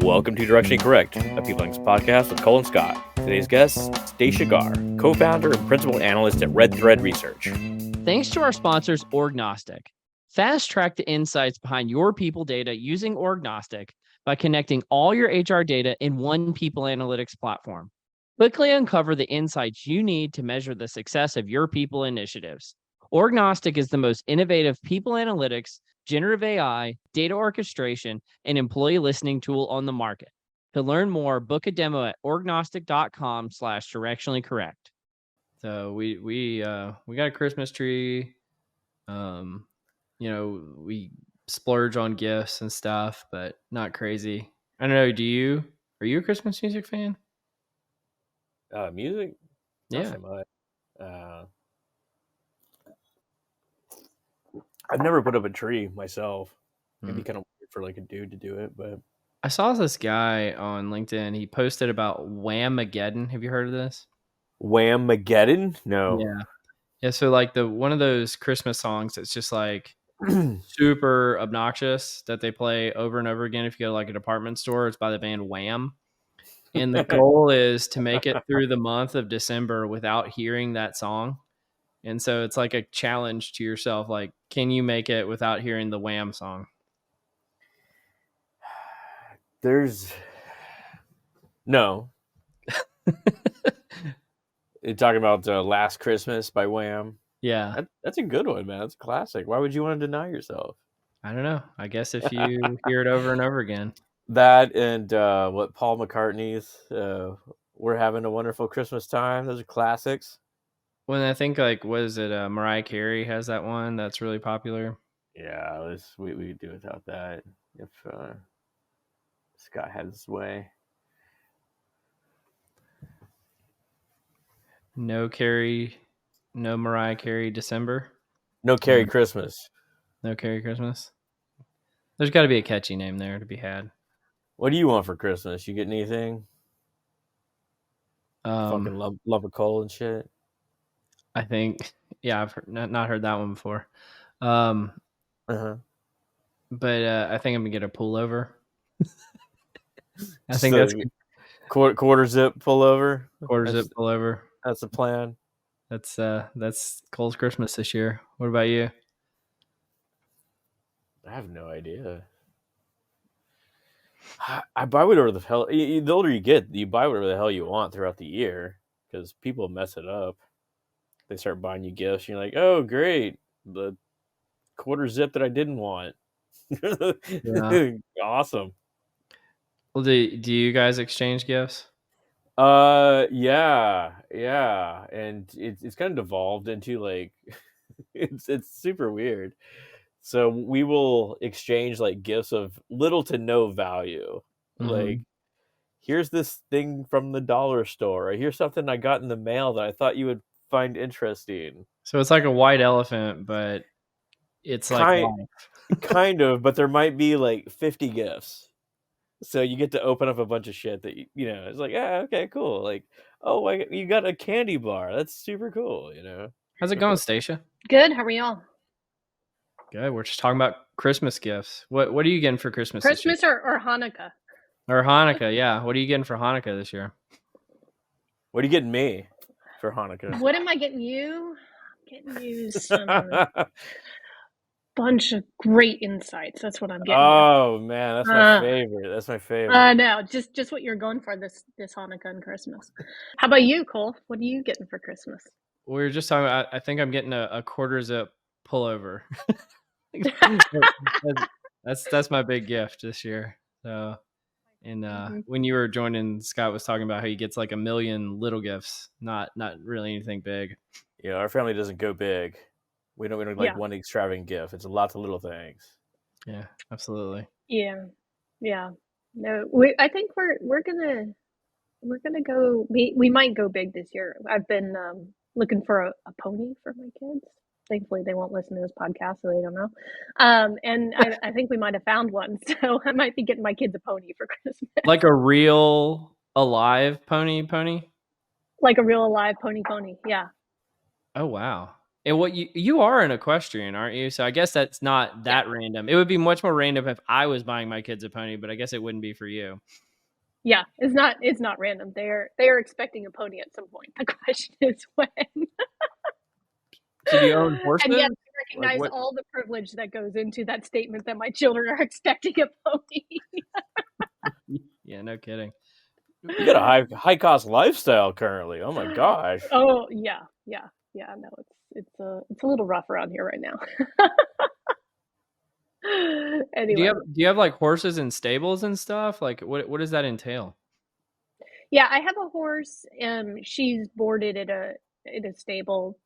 Welcome to Directionally Correct, a People Links podcast with Cole and Scott. Today's guest, Stacia Garr, co-founder and principal analyst at Red Thread Research. Thanks to our sponsors, Orgnostic. Fast track the insights behind your people data using Orgnostic by connecting all your HR data in one people analytics platform. Quickly uncover the insights you need to measure the success of your people initiatives. Orgnostic is the most innovative people analytics, generative AI, data orchestration, and employee listening tool on the market. To learn more, book a demo at orgnostic.com/directionally correct. So we got a Christmas tree. We splurge on gifts and stuff, but not crazy. I don't know. Are you a Christmas music fan? Music? Not Yeah. so much. I've never put up a tree myself. It'd be kind of weird for like a dude to do it, but I saw this guy on LinkedIn. He posted about Whamageddon. Have you heard of this? Whamageddon? No. Yeah. So like one of those Christmas songs that's just like super obnoxious that they play over and over again if you go to like a department store. It's by the band Wham. And the goal is to make it through the month of December without hearing that song. And so it's like a challenge to yourself. Like, can you make it without hearing the Wham song? No. You're talking about Last Christmas by Wham? Yeah. That's a good one, man. That's a classic. Why would you want to deny yourself? I don't know. I guess if you hear it over and over again. That and what Paul McCartney's We're Having a Wonderful Christmas Time. Those are classics. When I think like, what is it? Mariah Carey has that one that's really popular. Yeah, we could do without that if Scott had his way. No Mariah Carey December. No Carey Christmas. No Carey Christmas. There's got to be a catchy name there to be had. What do you want for Christmas? You getting anything? Fucking lump of coal and shit. I think, yeah, I've not heard that one before. But I think I'm gonna get a pullover. I think that's quarter zip pullover. Zip pullover. That's the plan. That's Cole's Christmas this year. What about you? I have no idea. I buy whatever the hell. The older you get, you buy whatever the hell you want throughout the year because people mess it up. They start buying you gifts. And you're like, oh, great. The quarter zip that I didn't want. Yeah. Awesome. Well, do you guys exchange gifts? Yeah. And it's kind of devolved into like, it's super weird. So we will exchange like gifts of little to no value. Mm-hmm. Like, here's this thing from the dollar store. Or here's something I got in the mail that I thought you would find interesting. So it's like a white elephant, but it's like kind of, but there might be like 50 gifts. So you get to open up a bunch of shit that it's like, yeah, okay, cool. Like, oh, you got a candy bar. That's super cool. How's it going, Stacia? Good. How are y'all? Good. We're just talking about Christmas gifts. What are you getting for Christmas? Christmas or Hanukkah? Or Hanukkah, yeah. What are you getting for Hanukkah this year? What are you getting me for Hanukkah? What am I getting you? I'm getting you some bunch of great insights. That's what I'm getting. Oh man, that's my favorite. That's my favorite. No, just what you're going for this Hanukkah and Christmas. How about you, Cole? What are you getting for Christmas? We were just talking about. I think I'm getting a quarter zip pullover. That's my big gift this year. So, and when you were joining, Scott was talking about how he gets like 1 million little gifts, not really anything big. Yeah, our family doesn't go big. We don't like one extravagant gift. It's lots of little things. Yeah, absolutely. Yeah. No, I think we're gonna go. We might go big this year. I've been looking for a pony for my kids. Thankfully, they won't listen to this podcast, so they don't know. And I think we might have found one, so I might be getting my kids a pony for Christmas. Like a real alive pony? Like a real alive pony, yeah. Oh, wow. And what you are an equestrian, aren't you? So I guess that's not that random. It would be much more random if I was buying my kids a pony, but I guess it wouldn't be for you. Yeah, it's not random. They are expecting a pony at some point. The question is when. So do you own horses? And yes, I recognize all the privilege that goes into that statement that my children are expecting a pony. Yeah, no kidding. You got a high cost lifestyle currently. Oh my gosh. Oh yeah. No, it's a little rough around here right now. Anyway. Do you have like horses and stables and stuff? Like what does that entail? Yeah, I have a horse. She's boarded at a stable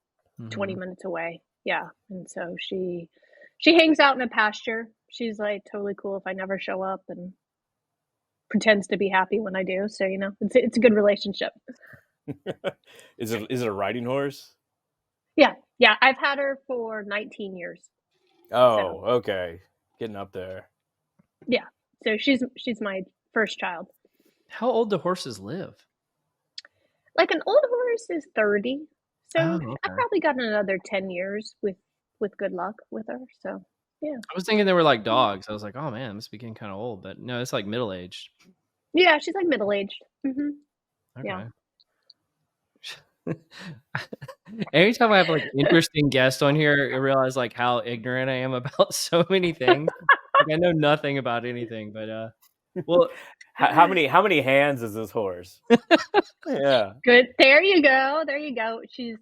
20 minutes away. Yeah, and so she hangs out in a pasture. She's like totally cool if I never show up and pretends to be happy when I do. So it's a good relationship. Is it a riding horse? Yeah, I've had her for 19 years. Oh, okay, getting up there. Yeah, so she's my first child. How old do horses live? Like an old horse is 30. So okay. I've probably got another 10 years with good luck with her. So yeah. I was thinking they were like dogs. I was like, oh man, it must be getting kind of old, but no, it's like middle aged. Yeah, she's like middle aged. Mm-hmm. Okay. Yeah. Anytime I have like interesting guests on here, I realize like how ignorant I am about so many things. Like I know nothing about anything, but well, how many hands is this horse? Yeah, good. There you go. She's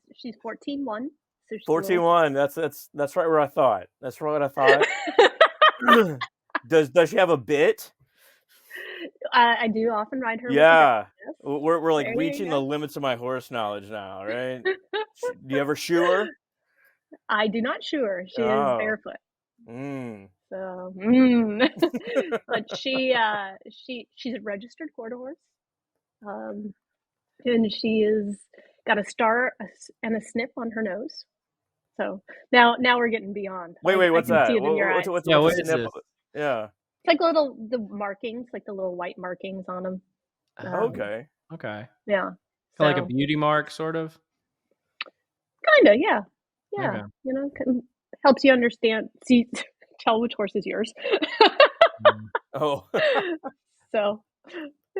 14-1. So 14-1. That's right where I thought. That's right what I thought. Does she have a bit? I do often ride her. Yeah, we're like reaching the limits of my horse knowledge now, right? Do you ever shoe her? I do not shoe her. She is barefoot. So, but she's a registered quarter horse, and she is got a star and a snip on her nose. So now we're getting beyond. Wait, what's that? See it in your eyes. What's what is this? Yeah. It's like the markings, like the little white markings on them. Okay. Yeah. So, like a beauty mark, sort of. Kinda, yeah. Yeah. Okay. Helps you understand. Tell which horse is yours. Oh. So.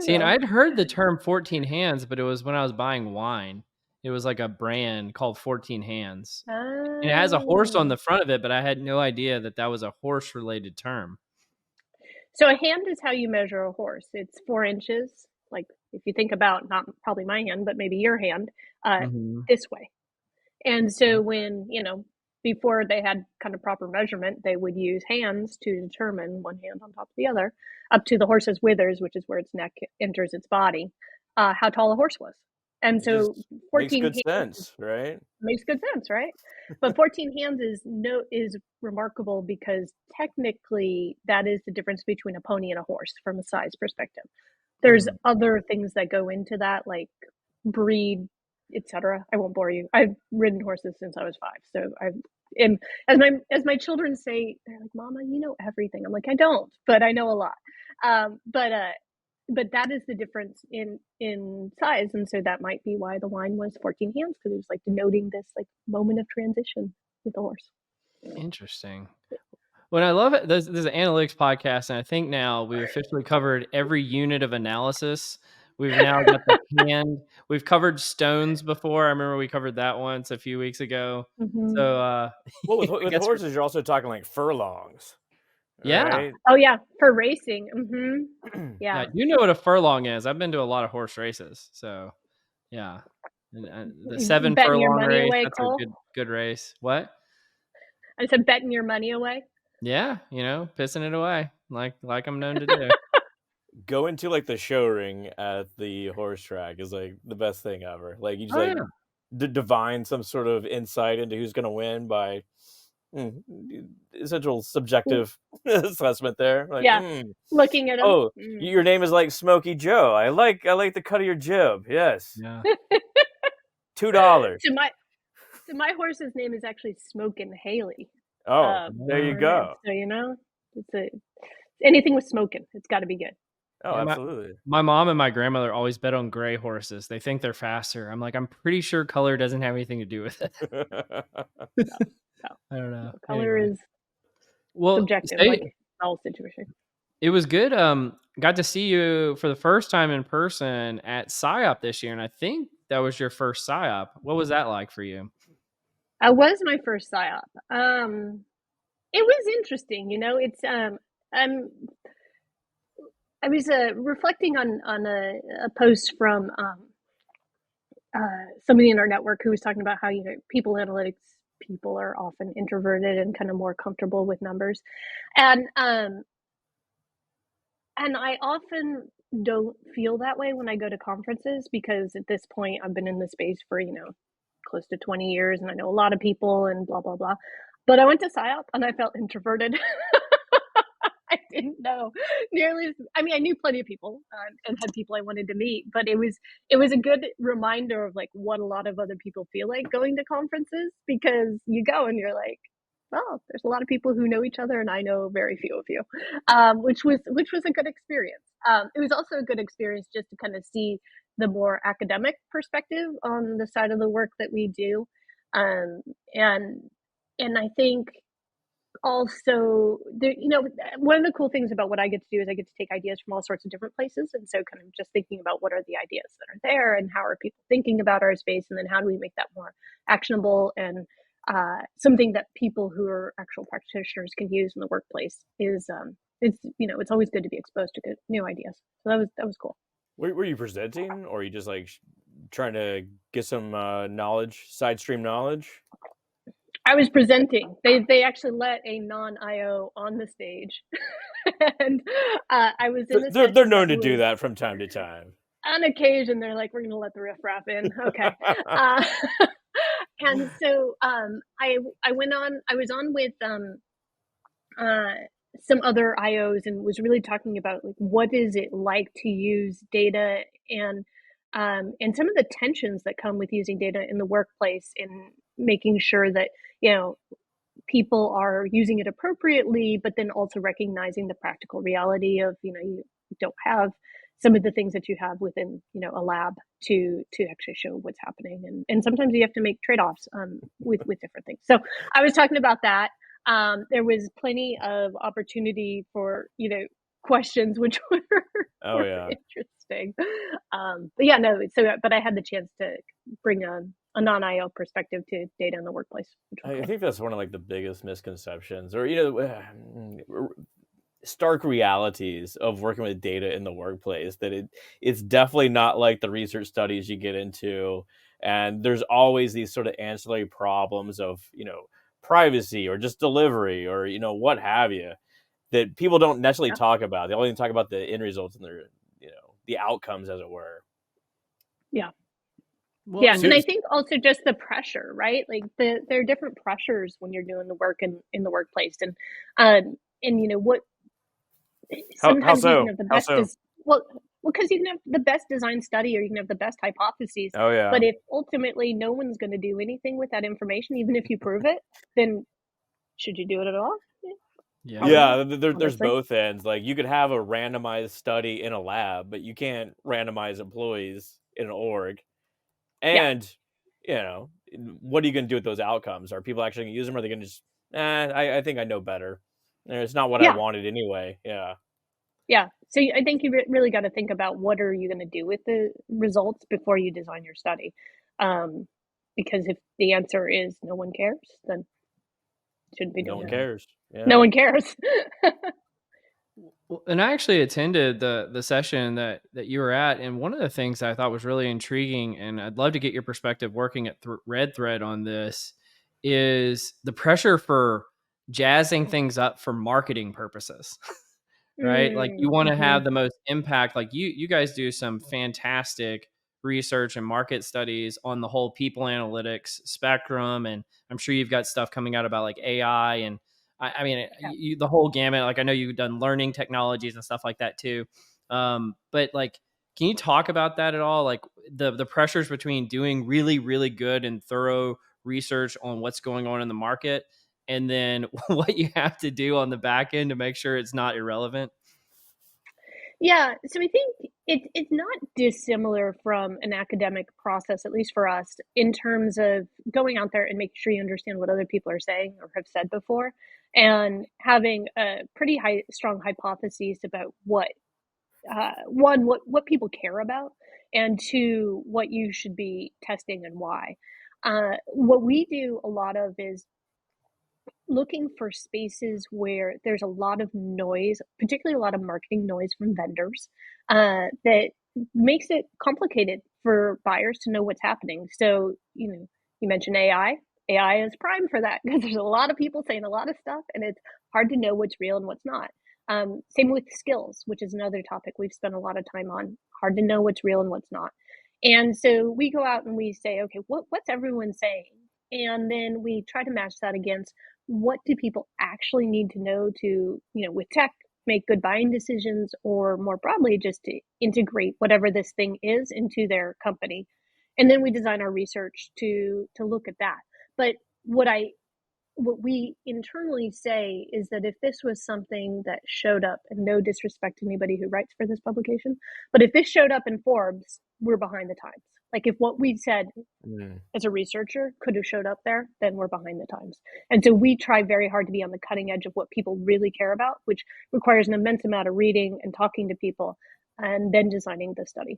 See, and I'd heard the term 14 hands, but it was when I was buying wine. It was like a brand called 14 Hands. And it has a horse on the front of it, but I had no idea that was a horse-related term. So a hand is how you measure a horse. It's 4 inches. Like if you think about not probably my hand, but maybe your hand, this way. And so when, before they had kind of proper measurement, they would use hands to determine one hand on top of the other, up to the horse's withers, which is where its neck enters its body, how tall a horse was. And so 14 makes good sense, right? Makes good sense, right? But 14 hands is remarkable because technically that is the difference between a pony and a horse from a size perspective. There's other things that go into that, like breed, etc. I won't bore you. I've ridden horses since I was 5, so as my children say, they're like, "Mama, you know everything." I'm like, I don't, but I know a lot. But that is the difference in size, and so that might be why the wine was 14 hands, because it was like denoting this like moment of transition with the horse. Interesting. Well, I love it. There's an analytics podcast, and I think now we've officially covered every unit of analysis. We've now got the hand. We've covered stones before. I remember we covered that once a few weeks ago. So, well, with horses, you're also talking like furlongs. Yeah. Right? Oh yeah, for racing. Yeah. You know what a furlong is. I've been to a lot of horse races, so yeah. And the 7 furlong race. That's a good race. What? I said betting your money away. Yeah, pissing it away like I'm known to do. Go into like the show ring at the horse track is like the best thing ever. Like you just divine some sort of insight into who's going to win by essential subjective assessment there. Like, looking at him. Oh, your name is like Smokey Joe. I like the cut of your jib. Yes. Yeah. $2. So my horse's name is actually Smokin' Haley. Oh, there you go. So it's anything with smoking. It's got to be good. Oh, Yeah, absolutely. my mom and my grandmother always bet on gray horses. They think they're faster. I'm like, I'm pretty sure color doesn't have anything to do with it. No, no, I don't know. no. Color Anyway, is well, subjective, say like all situation. it was good. Got to see you for the first time in person at PsyOp this year, and I think that was your first PsyOp. What was that like for you? It was my first psyop. It was interesting, you know. It's I'm I was reflecting on a post from somebody in our network who was talking about how, you know, people analytics people are often introverted and kind of more comfortable with numbers, and I often don't feel that way when I go to conferences, because at this point I've been in the space for, you know, close to 20 years and I know a lot of people and blah blah blah. But I went to PsyOp and I felt introverted. I didn't know nearly as, I mean, I knew plenty of people, and had people I wanted to meet, but it was a good reminder of like what a lot of other people feel like going to conferences, because you go and you're like, well, there's a lot of people who know each other and I know very few of you, which was a good experience. It was also a good experience just to kind of see the more academic perspective on the side of the work that we do, um, and I think also there, you know, one of the cool things about what I get to do is I get to take ideas from all sorts of different places, and so kind of just thinking about what are the ideas that are there and how are people thinking about our space, and then how do we make that more actionable and something that people who are actual practitioners can use in the workplace is it's, you know, it's always good to be exposed to good new ideas. So that was cool. Were you presenting, or are you just like trying to get some knowledge, side stream knowledge? I was presenting. They actually let a non IO on the stage, and I was in a They're session known that to do was, that from time to time. on occasion they're like, we're going to let the riffraff in, okay. uh, and so I went on. I was on with uh, some other IOs and was really talking about like what is it like to use data, and some of the tensions that come with using data in the workplace, and making sure that, you know, people are using it appropriately, but then also recognizing the practical reality of, you know, you don't have some of the things that you have within, you know, a lab to actually show what's happening, and sometimes you have to make trade-offs with different things. So I was talking about that. There was plenty of opportunity for, you know, questions, which Oh were yeah. interesting. But yeah, no. So, but I had the chance to bring a non-IO perspective to data in the workplace, which was I cool. think that's one of like the biggest misconceptions, or stark realities of working with data in the workplace. That it's definitely not like the research studies you get into, and there's always these sort of ancillary problems of, you know, privacy or just delivery or, you know, what have you, that people don't necessarily Yeah. talk about. They only talk about the end results and their, you know, the outcomes, as it were. Yeah. Well, Yeah, and and I think also just the pressure, right? Like there are different pressures when you're doing the work in the workplace, and you know what, How sometimes you can so? have the How best so? because you can have the best design study or you can have the best hypotheses, Oh but yeah. if ultimately no one's going to do anything with that information, even if you prove it, then should you do it at all? Probably yeah. not, Yeah, there's honestly. both ends. Like you could have a randomized study in a lab, but you can't randomize employees in an org. Yeah, And, you know, what are you going to do with those outcomes? Are people actually going to use them? Or are they going to just, I think I know better. It's not what I yeah, wanted anyway. Yeah. yeah. So I think you really got to think about what are you going to do with the results before you design your study, um, because if the answer is no one cares, then you shouldn't be No doing one it. cares. No Yeah. one cares. Well, and I actually attended the session that you were at, and one of the things I thought was really intriguing, and I'd love to get your perspective working at Red Thread on this, is the pressure for jazzing things up for marketing purposes. Right? Like you want to Mm-hmm. have the most impact. Like you guys do some fantastic research and market studies on the whole people analytics spectrum, and I'm sure you've got stuff coming out about like AI and I mean Yeah. the whole gamut. Like I know you've done learning technologies and stuff like that too. But like, can you talk about that at all? Like the pressures between doing really really good and thorough research on what's going on in the market and then what you have to do on the back end to make sure it's not irrelevant. Yeah, so I think it's not dissimilar from an academic process, at least for us, in terms of going out there and making sure you understand what other people are saying or have said before, and having a pretty strong hypotheses about what one, what people care about, and two, what you should be testing and why. What we do a lot of is looking for spaces where there's a lot of noise, particularly a lot of marketing noise from vendors, that makes it complicated for buyers to know what's happening. So, you mentioned AI. AI is prime for that because there's a lot of people saying a lot of stuff, and it's hard to know what's real and what's not. Same with skills, which is another topic we've spent a lot of time on. Hard to know what's real and what's not. And so we go out and we say, okay, what's everyone saying? And then we try to match that against what do people actually need to know to, with tech, make good buying decisions, or more broadly, just to integrate whatever this thing is into their company. And then we design our research to look at that. But what we internally say is that if this was something that showed up, and no disrespect to anybody who writes for this publication, but if this showed up in Forbes, we're behind the times. Like if what we said as a researcher could have showed up there, then we're behind the times. And so we try very hard to be on the cutting edge of what people really care about, which requires an immense amount of reading and talking to people, and then designing the study.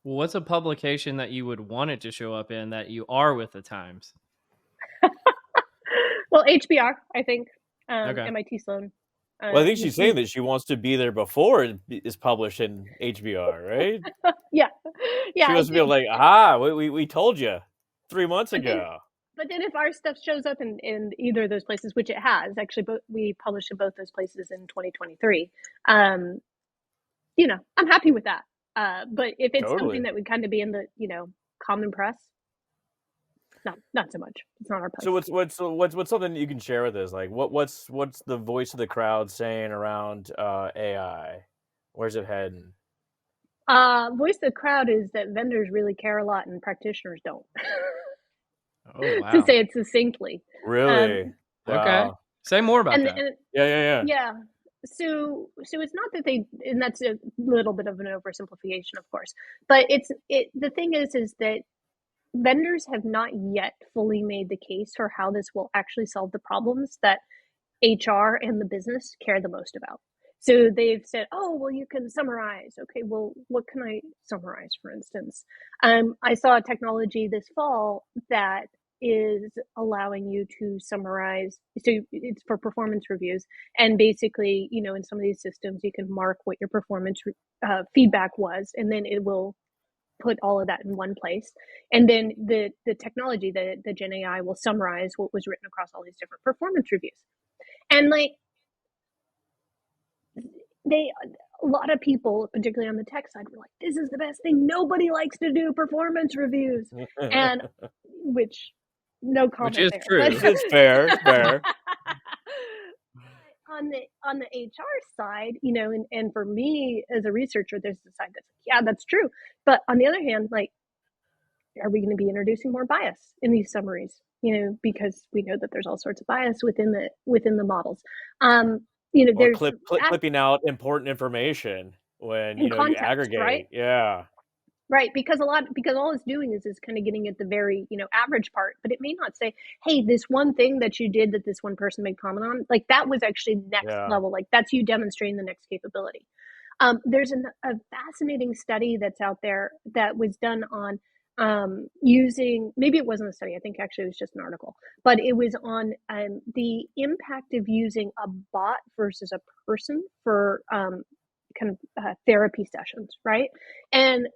What's a publication that you would want it to show up in that you are with the times? Well, HBR, I think, Okay. MIT Sloan. Well, I think she's saying that she wants to be there before it is published in HBR, right? Yeah. She wants to be like, we told you 3 months ago. But then if our stuff shows up in either of those places, which it has, actually, we published in both those places in 2023, I'm happy with that. But if it's something that would kind of be in the, common press, not so much. It's not our place. So what's something you can share with us? Like what's the voice of the crowd saying around AI? Where's it heading? Voice of the crowd is that vendors really care a lot and practitioners don't. Oh wow. To say it succinctly. Really? Okay. Wow. Say more about that. Yeah. So it's not that and that's a little bit of an oversimplification, of course, but the thing is that vendors have not yet fully made the case for how this will actually solve the problems that HR and the business care the most about. So they've said, oh, well, you can summarize. Okay, well, what can I summarize, for instance? I saw a technology this fall that is allowing you to summarize. So it's for performance reviews. And basically, in some of these systems, you can mark what your performance feedback was, and then it will put all of that in one place. And then the technology, the Gen AI, will summarize what was written across all these different performance reviews. And a lot of people, particularly on the tech side, were like, this is the best thing. Nobody likes to do performance reviews. And which, no comment which is there. true. It's fair. On the HR side, and for me as a researcher, there's the side that's like, yeah, that's true. But on the other hand, are we going to be introducing more bias in these summaries? Because we know that there's all sorts of bias within the models. There's clipping out important information when you context, aggregate, right? Yeah. Right, because all it's doing is kind of getting at the very, average part, but it may not say, hey, this one thing that you did that this one person made comment on, like that was actually next level, like that's you demonstrating the next capability. There's a fascinating study that's out there that was done on using, maybe it wasn't a study, I think actually it was just an article, but it was on the impact of using a bot versus a person for kind of therapy sessions, right? And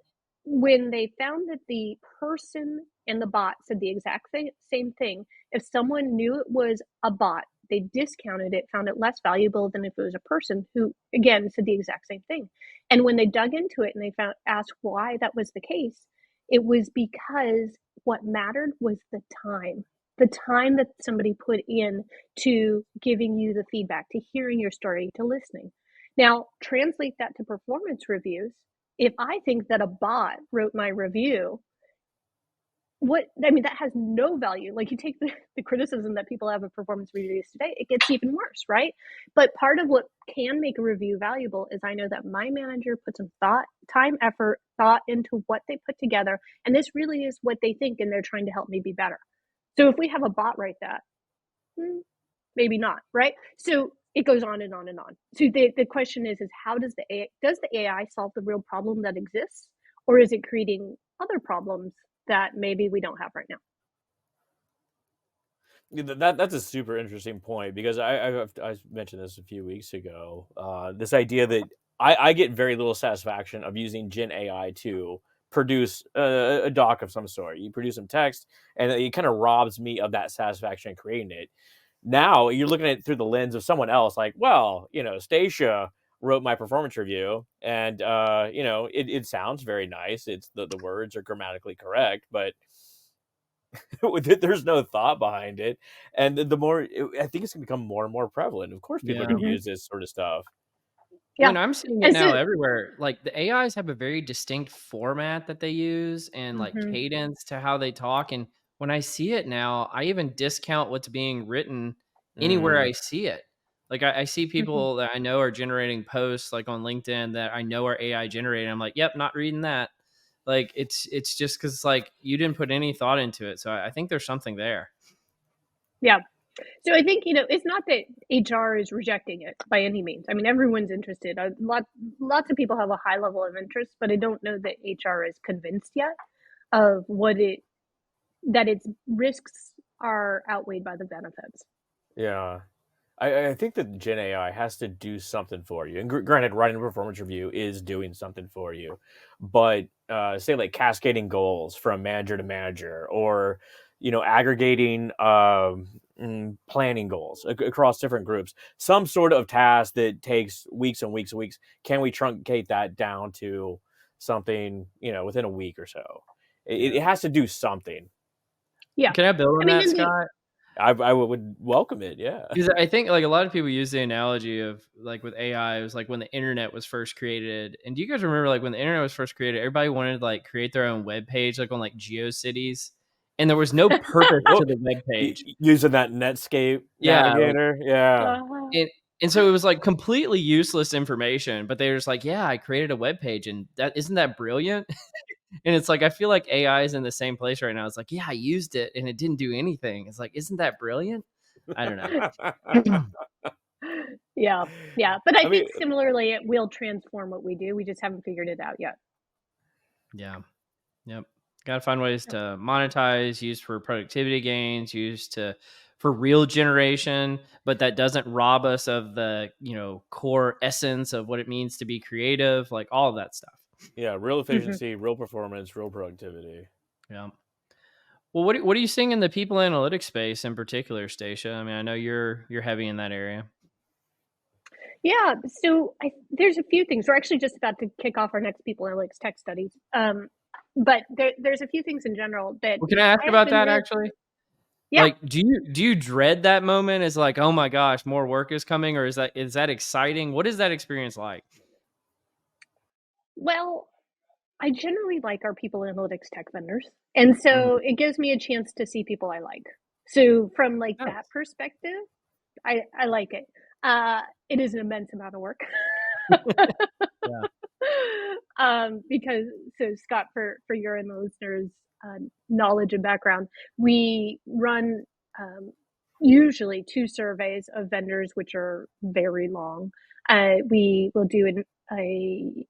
when they found that the person and the bot said the exact same thing, if someone knew it was a bot, they discounted it, found it less valuable than if it was a person who, again, said the exact same thing. And when they dug into it and they asked why that was the case, it was because what mattered was the time that somebody put in to giving you the feedback, to hearing your story, to listening. Now, translate that to performance reviews. If I think that a bot wrote my review, that has no value. Like, you take the criticism that people have of performance reviews today, it gets even worse, right? But part of what can make a review valuable is I know that my manager put some time, effort, thought into what they put together, and this really is what they think, and they're trying to help me be better. So if we have a bot write that, maybe not, right? So it goes on and on and on. So the question is how does the AI solve the real problem that exists, or is it creating other problems that maybe we don't have right now? That's a super interesting point, because I mentioned this a few weeks ago. This idea that I get very little satisfaction of using Gen AI to produce a doc of some sort. You produce some text, and it kind of robs me of that satisfaction in creating it. Now you're looking at it through the lens of someone else, like, well, Stacia wrote my performance review, and it sounds very nice. It's the words are grammatically correct, but there's no thought behind it. And the more, I think it's going to become more and more prevalent. Of course, people are Yeah. going to use this sort of stuff. I Yeah. mean, I'm seeing it And now so, everywhere. Like the AIs have a very distinct format that they use and like mhm, cadence to how they talk. And when I see it now, I even discount what's being written anywhere Mm, I see it. Like I see mhm. people that I know are generating posts like on LinkedIn that I know are AI generated. I'm like, yep, not reading that. Like it's just because like you didn't put any thought into it. So I think there's something there. Yeah. So I think, it's not that HR is rejecting it by any means. I mean, everyone's interested. Lots of people have a high level of interest, but I don't know that HR is convinced yet of that its risks are outweighed by the benefits. yeah. I think that Gen AI has to do something for you. And granted, writing a performance review is doing something for you. But say like cascading goals from manager to manager, or aggregating planning goals across different groups, some sort of task that takes weeks and weeks and weeks. Can we truncate that down to something within a week or so? It has to do something. Yeah. Can I build I on mean, that, and Scott? I would welcome it. Yeah. Because I think like a lot of people use the analogy of like with AI, it was like when the internet was first created. And do you guys remember like when the internet was first created, everybody wanted to like create their own web page, like on like GeoCities, and there was no purpose Oh, to the web page. using that Netscape Yeah, like navigator. Yeah. uh, and and so it was like completely useless information. But they were just like, yeah, I created a web page, and that isn't that brilliant? And it's like I feel like AI is in the same place right now. It's like, yeah, I used it and it didn't do anything. It's like, isn't that brilliant? I don't know. yeah, yeah. But I I mean, think similarly, it will transform what we do. We just haven't figured it out yet. Yeah. Yep. Got to find ways to monetize, use for productivity gains, use to for real generation, but that doesn't rob us of the, core essence of what it means to be creative, like all of that stuff. yeah, real Mhm. efficiency, real performance, real productivity. Yeah. Well, what are you seeing in the people analytics space in particular, Stacia? I mean, I know you're heavy in that area. Yeah, so there's a few things. We're actually just about to kick off our next people analytics tech studies. But there's a few things in general that Well, can I ask I have about been that real. actually? Yeah. Like, do you dread that moment? Is like, oh my gosh, more work is coming, or is that exciting? What is that experience like? Well, I generally like our people analytics tech vendors, and so Mhm. it gives me a chance to see people I like. So from like that Nice. perspective, I like it. It is an immense amount of work. Yeah. Because so Scott, for your and the listeners' knowledge and background, we run usually two surveys of vendors, which are very long. We will do a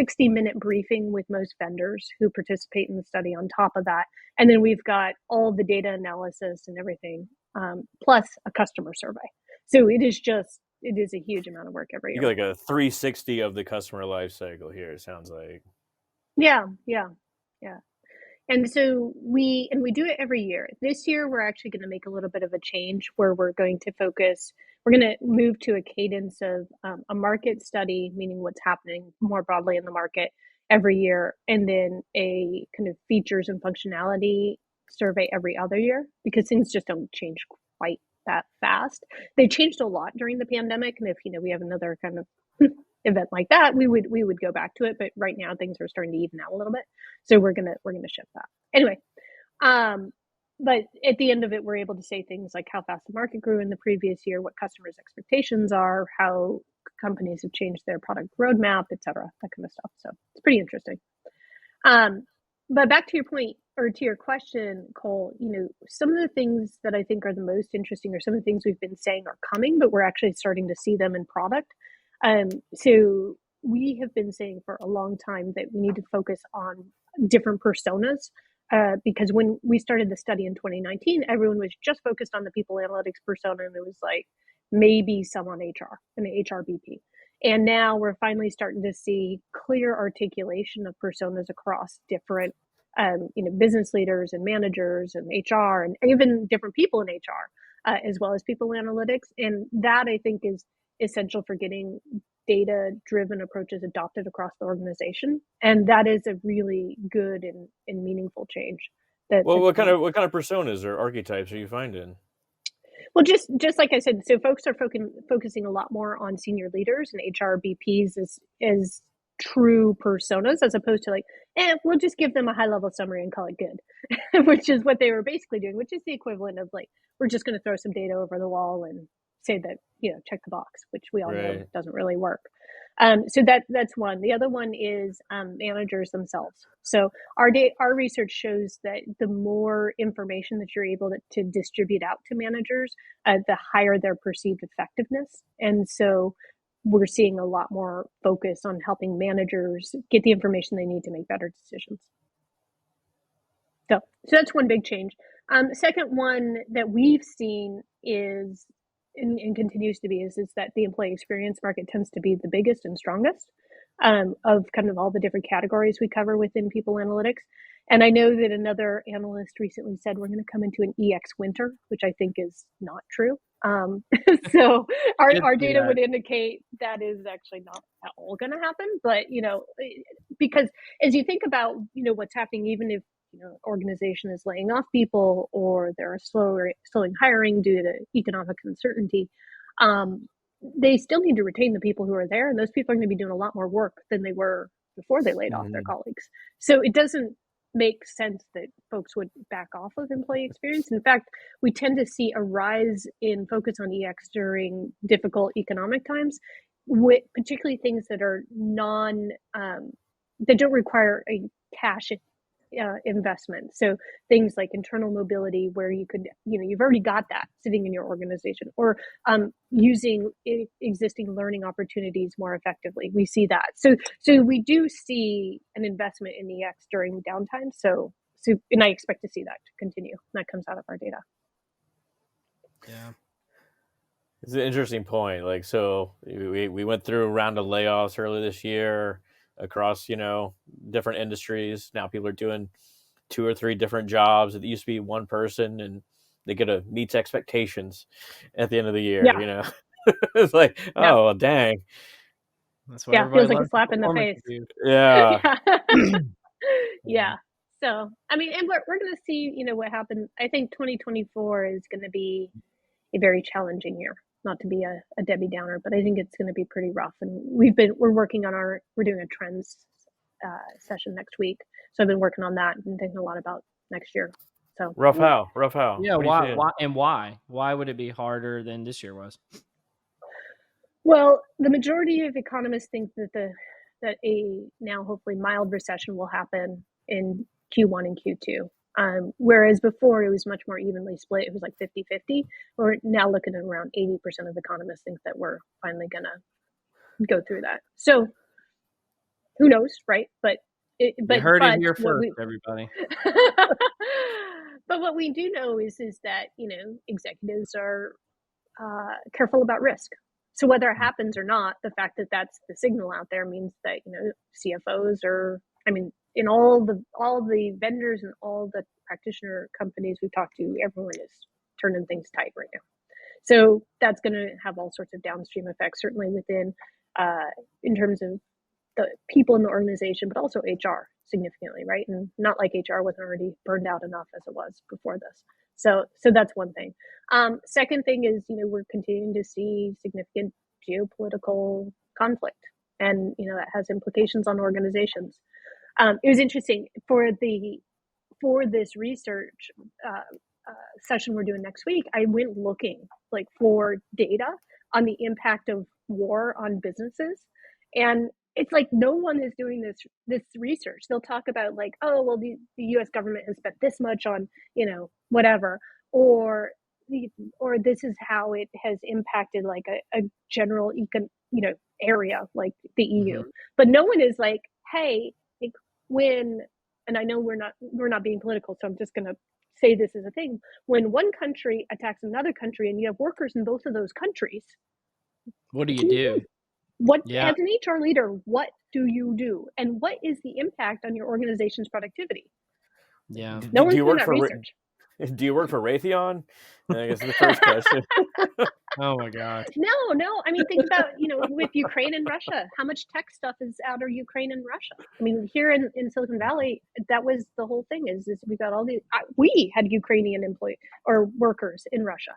60-minute briefing with most vendors who participate in the study on top of that. And then we've got all the data analysis and everything, plus a customer survey. So it is a huge amount of work every You year. get like a 360 of the customer life cycle here, it sounds like. Yeah, yeah, yeah. And so we do it every year. This year, we're actually going to make a little bit of a change where we're going to move to a cadence of a market study, meaning what's happening more broadly in the market every year, and then a kind of features and functionality survey every other year, because things just don't change quite that fast. They changed a lot during the pandemic, and if we have another kind of event like that, we would go back to it. But right now, things are starting to even out a little bit, so we're gonna shift that anyway. But at the end of it, we're able to say things like how fast the market grew in the previous year, what customers' expectations are, how companies have changed their product roadmap, et cetera, that kind of stuff. So it's pretty interesting. But back to your point, or to your question, Cole, some of the things that I think are the most interesting are some of the things we've been saying are coming, but we're actually starting to see them in product. So we have been saying for a long time that we need to focus on different personas. Because when we started the study in 2019, everyone was just focused on the people analytics persona, and it was like maybe some on HR, an HR BP. And now we're finally starting to see clear articulation of personas across different, business leaders and managers and HR and even different people in HR, as well as people analytics. And that I think is essential for getting data-driven approaches adopted across the organization. And that is a really good and meaningful change. Well, what kind of personas or archetypes are you finding? Well, just like I said, so folks are focusing a lot more on senior leaders and HR BPs as true personas, as opposed to like, we'll just give them a high level summary and call it good, which is what they were basically doing, which is the equivalent of like, we're just going to throw some data over the wall and say that, check the box, which we all know doesn't really work. So that's one. The other one is managers themselves. So our research shows that the more information that you're able to distribute out to managers, the higher their perceived effectiveness. And so we're seeing a lot more focus on helping managers get the information they need to make better decisions. So that's one big change. Second one that we've seen is, and continues to be, is that the employee experience market tends to be the biggest and strongest of kind of all the different categories we cover within people analytics. And I know that another analyst recently said we're going to come into an EX winter, which I think is not true. So our data would indicate that is actually not at all going to happen. But, because as you think about, what's happening, even if organization is laying off people or they're slowing hiring due to economic uncertainty, they still need to retain the people who are there, and those people are going to be doing a lot more work than they were before they laid off their colleagues. So it doesn't make sense that folks would back off of employee experience. In fact, we tend to see a rise in focus on EX during difficult economic times, with particularly things that are that don't require a cash investment. So things like internal mobility, where you could, you've already got that sitting in your organization, or using existing learning opportunities more effectively. We see that. So we do see an investment in EX during downtime. So and I expect to see that to continue. That comes out of our data. Yeah. It's an interesting point. Like, so we went through a round of layoffs earlier this year across, different industries. Now people are doing 2 or 3 different jobs. It used to be one person, and they get to meet expectations at the end of the year. Yeah. It's like, oh, well, dang. That's why feels like a slap in the face. Yeah. Yeah. So, I mean, and we're going to see, what happened. I think 2024 is going to be a very challenging year. Not to be a Debbie Downer, but I think it's going to be pretty rough. And we're working on we're doing a trends session next week. So I've been working on that and thinking a lot about next year. So rough how? Yeah. Why would it be harder than this year was? Well, the majority of economists think that a now hopefully mild recession will happen in Q1 and Q2. Whereas before it was much more evenly split. It was like 50-50. We're now looking at around 80% of economists think that we're finally going to go through that. So who knows, right? But you heard it here first, everybody. But what we do know is that, executives are careful about risk. So whether it happens or not, the fact that that's the signal out there means that, CFOs are, in all the vendors and all the practitioner companies we've talked to, everyone is turning things tight right now. So that's going to have all sorts of downstream effects, certainly within, in terms of the people in the organization, but also HR significantly, right? And not like HR wasn't already burned out enough as it was before this. So that's one thing. Second thing is, we're continuing to see significant geopolitical conflict, and that has implications on organizations. It was interesting for for this research session we're doing next week, I went looking like for data on the impact of war on businesses, and it's like no one is doing this research. They'll talk about like, oh well, the U.S. government has spent this much on whatever, or this is how it has impacted like a general area like the EU. Mhm. But no one is like, hey, like when, and I know we're not being political, so I'm just gonna say this is a thing. When one country attacks another country and you have workers in both of those countries, What do what you do you do? do? What, Yeah. as an HR leader, what do you do? And what is the impact on your organization's productivity? Yeah. No Do one's you doing work that for research. Do you work for Raytheon? I guess the first question. Oh my gosh. No. I mean, think about, with Ukraine and Russia, how much tech stuff is out of Ukraine and Russia? I mean, here in Silicon Valley, that was the whole thing is we got all these, we had Ukrainian employees or workers in Russia.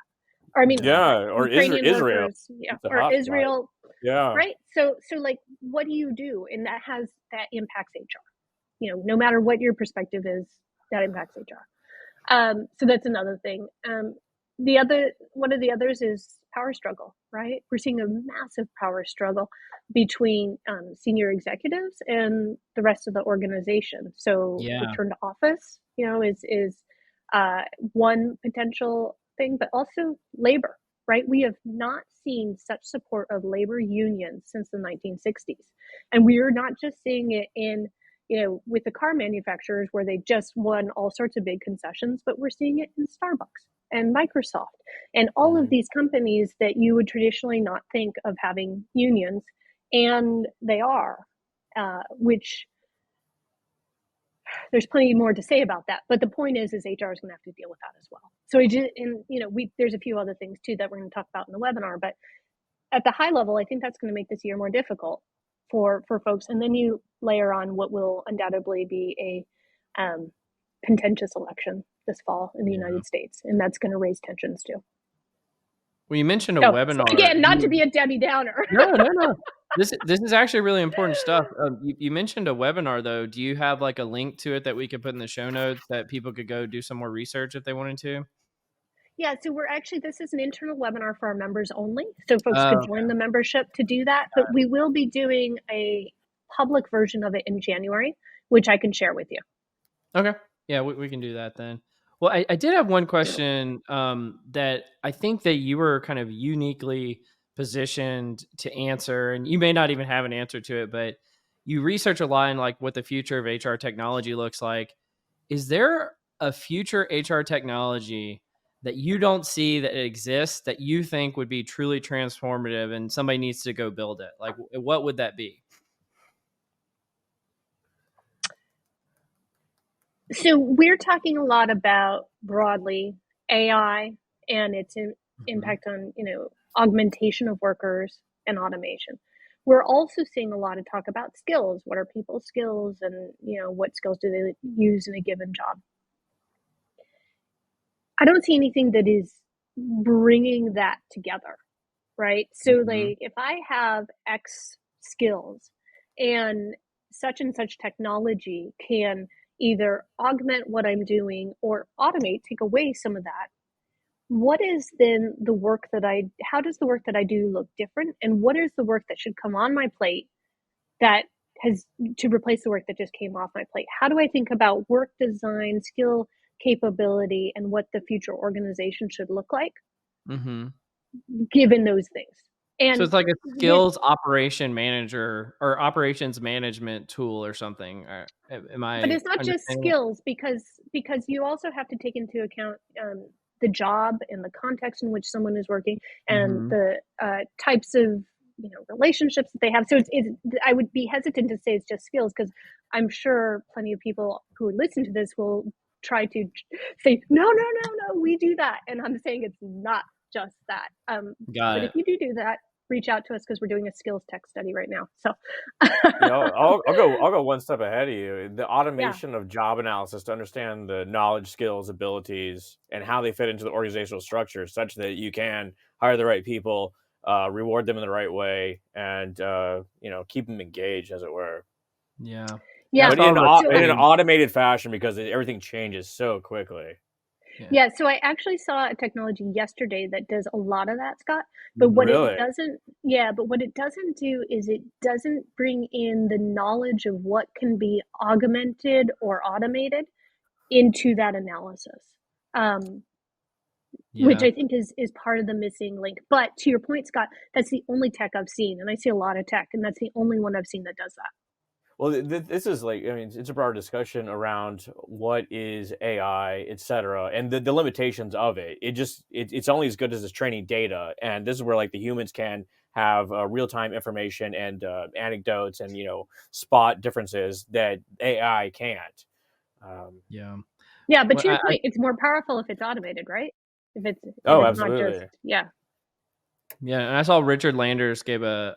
Or I mean, Yeah, or Ukrainian Israel. workers, yeah, It's a or hotspot. Israel, Yeah. right? So like, what do you do? And that impacts HR. No matter what your perspective is, that impacts HR. So that's another thing. One of the others is power struggle, right? We're seeing a massive power struggle between senior executives and the rest of the organization. So Yeah. return to office, is one potential thing, but also labor, right? We have not seen such support of labor unions since the 1960s. And we are not just seeing it in with the car manufacturers where they just won all sorts of big concessions, but we're seeing it in Starbucks and Microsoft and all of these companies that you would traditionally not think of having unions, and they are, which there's plenty more to say about that. But the point is HR is going to have to deal with that as well. So there's a few other things too that we're going to talk about in the webinar, but at the high level, I think that's going to make this year more difficult for folks. And then you layer on what will undoubtedly be a contentious election this fall in the United States, and that's going to raise tensions too. Well, you mentioned a So webinar. again, not to be a Debbie Downer. No. This is actually really important stuff. You mentioned a webinar though. Do you have like a link to it that we could put in the show notes that people could go do some more research if they wanted to? Yeah, so this is an internal webinar for our members only. So folks could join the membership to do that. But we will be doing a public version of it in January, which I can share with you. Okay. Yeah, we can do that then. Well, I did have one question that I think that you were kind of uniquely positioned to answer, and you may not even have an answer to it, but you research a lot in like what the future of HR technology looks like. Is there a future HR technology that you don't see that exists that you think would be truly transformative and somebody needs to go build it? Like, what would that be? So we're talking a lot about broadly AI and its impact on, augmentation of workers and automation. We're also seeing a lot of talk about skills. What are people's skills, and what skills do they use in a given job? I don't see anything that is bringing that together, right? So like if I have X skills and such technology can either augment what I'm doing or automate, take away some of that, what is then how does the work that I do look different? And what is the work that should come on my plate that has to replace the work that just came off my plate? How do I think about work design, skill capability, and what the future organization should look like given those things? And so it's like a skills operation manager or operations management tool or something. But it's not just skills, because you also have to take into account the job and the context in which someone is working and the types of relationships that they have. So I would be hesitant to say it's just skills, because I'm sure plenty of people who listen to this will try to say no, we do that, and I'm saying it's not just that. But if you do that, reach out to us, because we're doing a skills tech study right now. So I'll go one step ahead of you. The automation of job analysis to understand the knowledge, skills, abilities, and how they fit into the organizational structure, such that you can hire the right people, reward them in the right way, and keep them engaged, as it were. Yeah. Yeah. But in an automated fashion because everything changes so quickly. Yeah, so I actually saw a technology yesterday that does a lot of that, Scott. But what Really? it doesn't do is it doesn't bring in the knowledge of what can be augmented or automated into that analysis. Which I think is part of the missing link. But to your point, Scott, that's the only tech I've seen, and I see a lot of tech, and that's the only one I've seen that does that. Well, this is like, I mean, it's a broader discussion around what is AI, et cetera, and the limitations of it. It's only as good as its training data, and this is where like the humans can have real time information and anecdotes and spot differences that AI can't. Yeah, but to your point, it's more powerful if it's automated, right? If it's absolutely. not just Yeah, and I saw Richard Landers gave a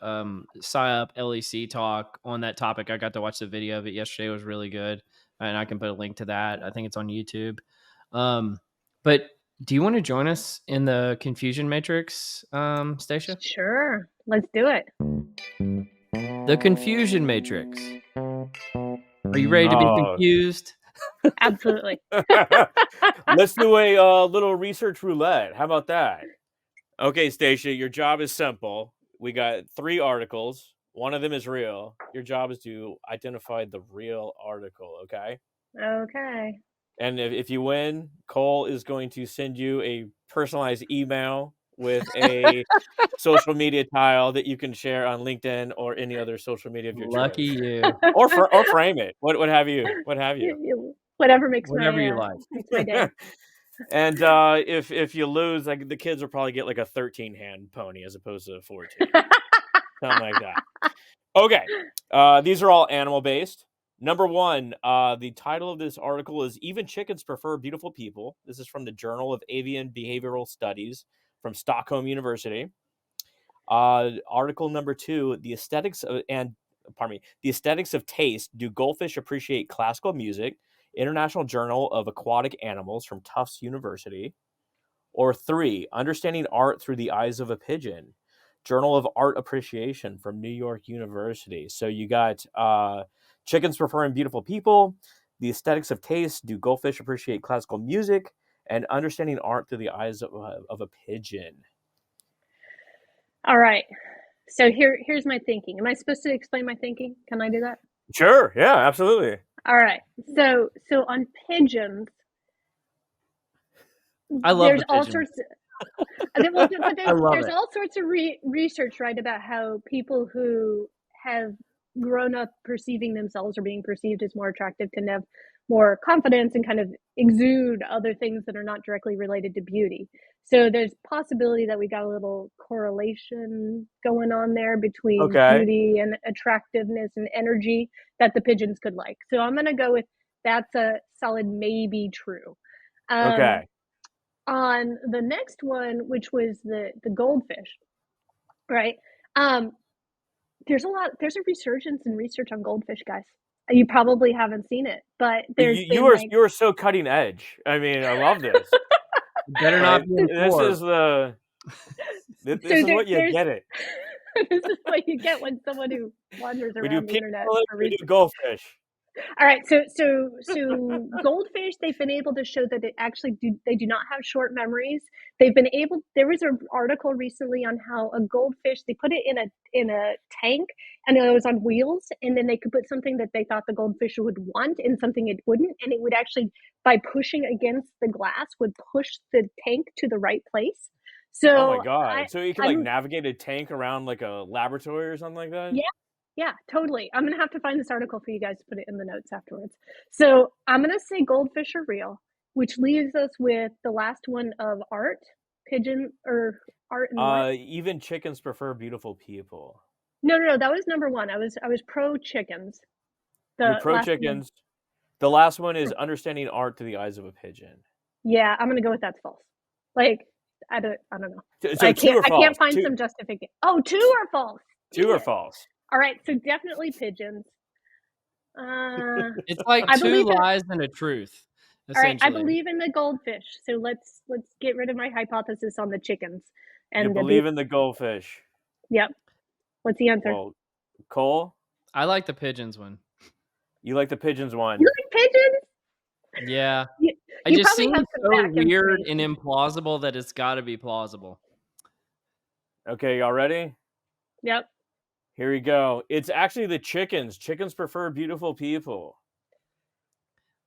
PsyOp LEC talk on that topic. I got to watch the video of it yesterday. It was really good, and I can put a link to that. I think it's on YouTube. But do you want to join us in the confusion matrix, Stacia? Sure, let's do it. The confusion matrix. Are you ready to be confused? Absolutely. Let's do a little research roulette. How about that? Okay, Stacia, your job is simple. We got 3 articles. One of them is real. Your job is to identify the real article, okay? Okay. And if you win, Cole is going to send you a personalized email with a social media tile that you can share on LinkedIn or any other social media of your Lucky choice. you. Or frame it. What have you? Whatever makes you like. makes my day. And if you lose, like the kids will probably get like a 13-hand pony as opposed to a 14. Something like that. Okay. These are all animal based. Number 1, the title of this article is Even Chickens Prefer Beautiful People. This is from the Journal of Avian Behavioral Studies from Stockholm University. Article number 2, the aesthetics of taste. Do goldfish appreciate classical music? International Journal of Aquatic Animals from Tufts University. Or 3, Understanding Art Through the Eyes of a Pigeon. Journal of Art Appreciation from New York University. So you got chickens preferring beautiful people, the aesthetics of taste, do goldfish appreciate classical music, and understanding art through the eyes of a pigeon. All right. So here's my thinking. Am I supposed to explain my thinking? Can I do that? Sure. Yeah, absolutely. All right. So on pigeons, I love there's the all pigeon. sorts of, well, but there's it. all sorts of research, right, about how people who have grown up perceiving themselves or being perceived as more attractive tend to have more confidence and kind of exude other things that are not directly related to beauty. So there's possibility that we got a little correlation going on there between beauty and attractiveness and energy that the pigeons could like. So I'm going to go with that's a solid maybe true. Okay. On the next one, which was the goldfish, right? There's a resurgence in research on goldfish, guys. You probably haven't seen it, but you are so cutting edge. I mean, I love this. Better not be this is what you get it. This is what you get when someone who wanders around the internet for we research. do goldfish. All right, so goldfish, they've been able to show that they do not have short memories. There was an article recently on how a goldfish, they put it in a tank and it was on wheels, and then they could put something that they thought the goldfish would want and something it wouldn't, and it would actually, by pushing against the glass, would push the tank to the right place. So oh my god! So you can navigate a tank around like a laboratory or something like that? Yeah, totally. I'm going to have to find this article for you guys to put it in the notes afterwards. So I'm going to say goldfish are real, which leaves us with the last one of art, pigeon, or art and even chickens prefer beautiful people. No, that was number 1. I was pro chickens. You're pro chickens. The last one is understanding art through the eyes of a pigeon. Yeah, I'm going to go with that's false. Like, I don't know. So I can't find some justification. Oh, 2 are false. 2 are false. All right, so definitely pigeons. It's like 2 lies and a truth. All right, I believe in the goldfish. So let's get rid of my hypothesis on the chickens. And you believe in the goldfish. Yep. What's the answer? Well, Cole? I like the pigeons one. You like the pigeons one. You like pigeons? Yeah. You, It you just probably have seems some so back weird and information. implausible that it's got to be plausible. Okay, y'all ready? Yep. Here we go. It's actually the chickens. Chickens prefer beautiful people.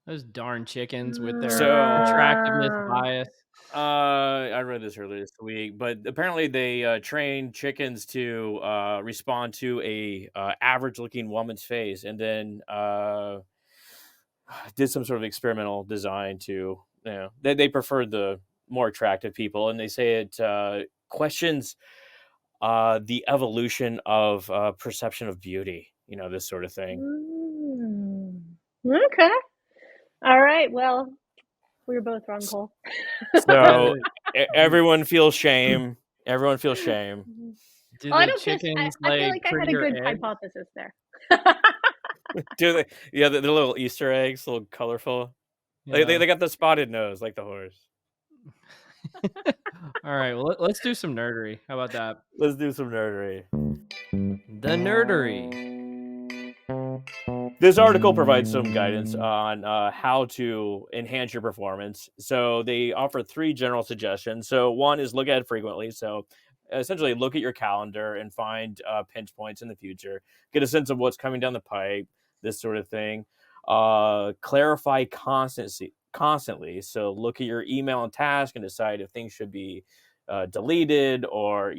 Those darn chickens with their So, attractiveness bias. I read this earlier this week, but apparently they train chickens to respond to a average-looking woman's face, and then did some sort of experimental design to, they prefer the more attractive people, and they say it questions the evolution of perception of beauty. This sort of thing. Okay. All right. Well, we were both wrong, Cole. So everyone feels shame. Everyone feels shame. Do Well, I the don't feel. chickens I feel lay like I had a prettier good eggs? hypothesis there. Do they? Yeah, the little Easter eggs, little colorful. Yeah. They got the spotted nose like the horse. All right. Well, let's do some nerdery. How about that? Let's do some nerdery. The nerdery. This article provides some guidance on how to enhance your performance. So they offer 3 general suggestions. So one is look at it frequently. So essentially look at your calendar and find pinch points in the future. Get a sense of what's coming down the pipe, this sort of thing. Clarify constantly. So look at your email and task and decide if things should be deleted or,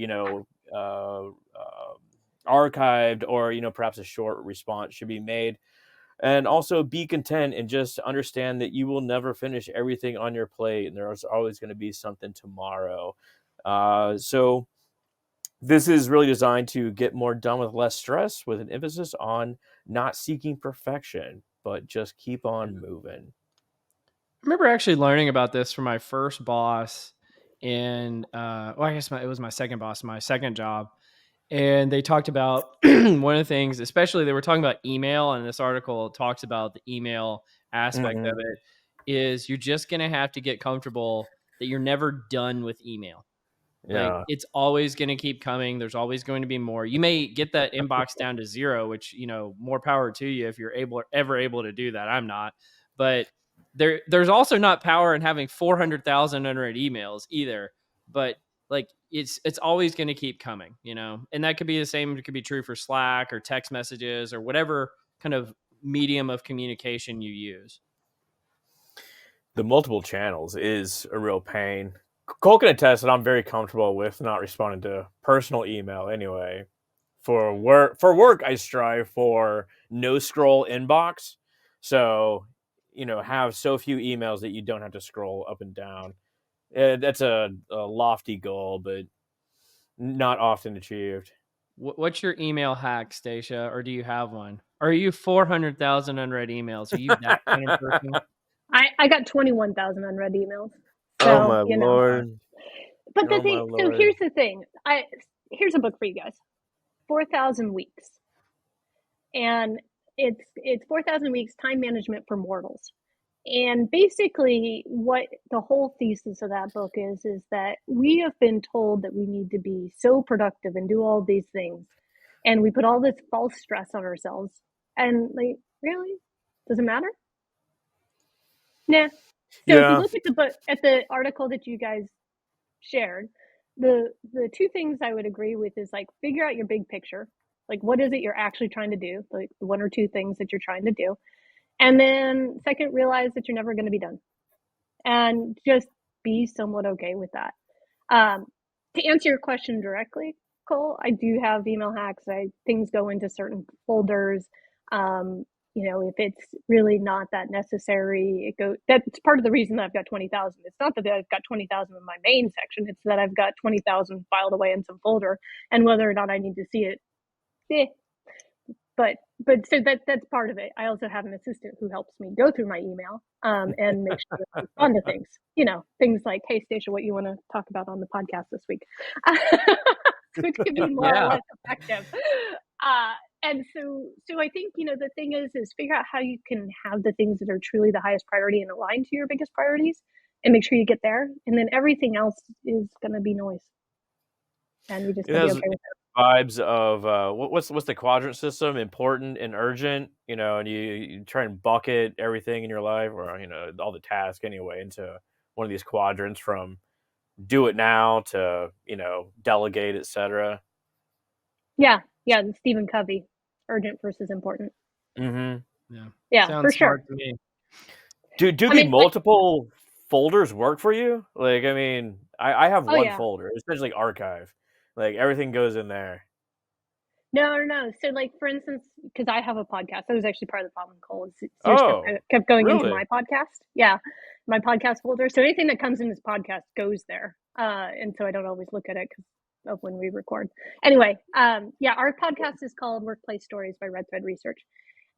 archived, or perhaps a short response should be made. And also be content and just understand that you will never finish everything on your plate, and there's always going to be something tomorrow. So this is really designed to get more done with less stress, with an emphasis on not seeking perfection, but just keep on moving. I remember actually learning about this from my first boss in I guess it was my second boss, my second job. And they talked about one of the things, especially they were talking about email, and this article talks about the email aspect of it, is you're just going to have to get comfortable that you're never done with email. Like Yeah. it's always going to keep coming. There's always going to be more. You may get that inbox down to 0, which, more power to you if you're ever able to do that. I'm not, but there's also not power in having 400,000 unread emails either. But like it's always going to keep coming, and that could be the same. It could be true for Slack or text messages or whatever kind of medium of communication you use. The multiple channels is a real pain. Cole can attest that I'm very comfortable with not responding to personal email anyway. For work, I strive for no scroll inbox. So, have so few emails that you don't have to scroll up and down. That's a lofty goal, but not often achieved. What's your email hack, Stacia? Or do you have one? Are you 400,000 unread emails? Are you that kind of person? I got 21,000 unread emails. Oh So, my lord. But the Oh my thing, so lord. here's the thing. Here's a book for you guys. 4,000 Weeks. And it's 4,000 Weeks Time Management for Mortals. And basically what the whole thesis of that book is that we have been told that we need to be so productive and do all these things. And we put all this false stress on ourselves. And like, really? Does it matter? Nah. So if you look at the book, at the article that you guys shared, the 2 things I would agree with is like figure out your big picture. Like what is it you're actually trying to do? Like 1 or 2 things that you're trying to do. And then second, realize that you're never going to be done. And just be somewhat okay with that. To answer your question directly, Cole, I do have email hacks. Things go into certain folders. If it's really not that necessary, that's part of the reason that I've got 20,000. It's not that I've got 20,000 in my main section. It's that I've got 20,000 filed away in some folder, and whether or not I need to see it, But so that's part of it. I also have an assistant who helps me go through my email and make sure I respond to things. Things like, "Hey, Stacia, what you want to talk about on the podcast this week?" Which can be more or less effective. And so I think the thing is figure out how you can have the things that are truly the highest priority and aligned to your biggest priorities, and make sure you get there. And then everything else is going to be noise, and you just got to be okay with that. vibes of what's the quadrant system? Important and urgent, and you try and bucket everything in your life, or all the tasks anyway, into one of these quadrants, from do it now to delegate, etc. Yeah, the Stephen Covey, urgent versus important. Mm-hmm. Yeah. Yeah, for Sounds sure. smart to me. Do I the mean, like, multiple folders work for you? Like, I mean, I have oh one yeah. folder, especially archive. Like, everything goes in there. No. So, like, for instance, because I have a podcast, that was actually part of the problem, Cole. Is yours Oh, kept going into really? my podcast. Yeah, my podcast folder. So anything that comes in this podcast goes there, and so I don't always look at it because of when we record. Anyway, yeah, our podcast is called Workplace Stories by Red Thread Research.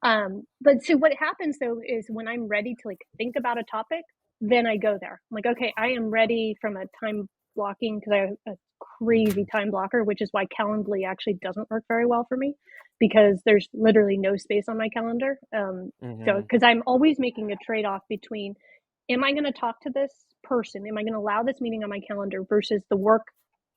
But so what happens though is when I'm ready to like think about a topic, then I go there. I'm like, okay, I am ready from a time blocking, because I have a crazy time blocker, which is why Calendly actually doesn't work very well for me, because there's literally no space on my calendar. So because I'm always making a trade-off between, am I going to talk to this person? Am I going to allow this meeting on my calendar versus the work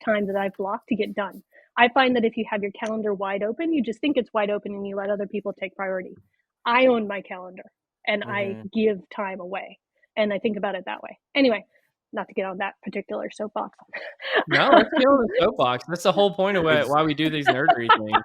time that I've blocked to get done? I find that if you have your calendar wide open, you just think it's wide open and you let other people take priority. I own my calendar and I give time away, and I think about it that way. Anyway, not to get on that particular soapbox. No, let's get on the soapbox. That's the whole point of why we do these nerdery things.